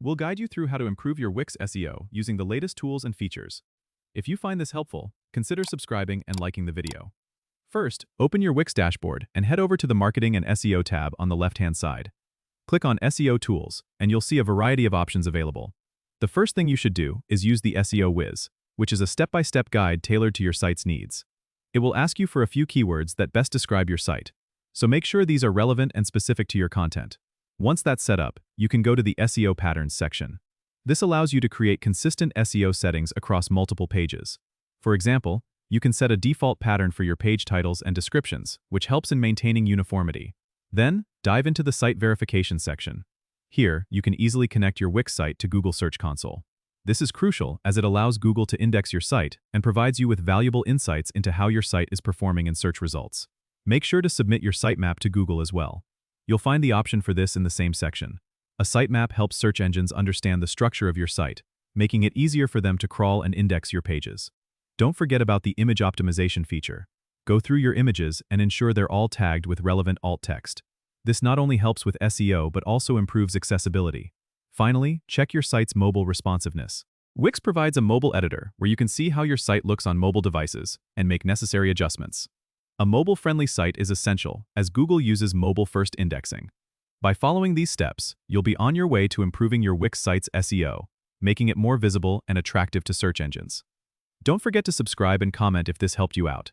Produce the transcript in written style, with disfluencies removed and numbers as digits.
We'll guide you through how to improve your Wix SEO using the latest tools and features. If you find this helpful, consider subscribing and liking the video. First, open your Wix dashboard and head over to the Marketing and SEO tab on the left-hand side. Click on SEO Tools, and you'll see a variety of options available. The first thing you should do is use the SEO Whiz, which is a step-by-step guide tailored to your site's needs. It will ask you for a few keywords that best describe your site, so make sure these are relevant and specific to your content. Once that's set up, you can go to the SEO Patterns section. This allows you to create consistent SEO settings across multiple pages. For example, you can set a default pattern for your page titles and descriptions, which helps in maintaining uniformity. Then, dive into the Site Verification section. Here, you can easily connect your Wix site to Google Search Console. This is crucial as it allows Google to index your site and provides you with valuable insights into how your site is performing in search results. Make sure to submit your sitemap to Google as well. You'll find the option for this in the same section. A sitemap helps search engines understand the structure of your site, making it easier for them to crawl and index your pages. Don't forget about the image optimization feature. Go through your images and ensure they're all tagged with relevant alt text. This not only helps with SEO but also improves accessibility. Finally, check your site's mobile responsiveness. Wix provides a mobile editor where you can see how your site looks on mobile devices and make necessary adjustments. A mobile-friendly site is essential as Google uses mobile-first indexing. By following these steps, you'll be on your way to improving your Wix site's SEO, making it more visible and attractive to search engines. Don't forget to subscribe and comment if this helped you out.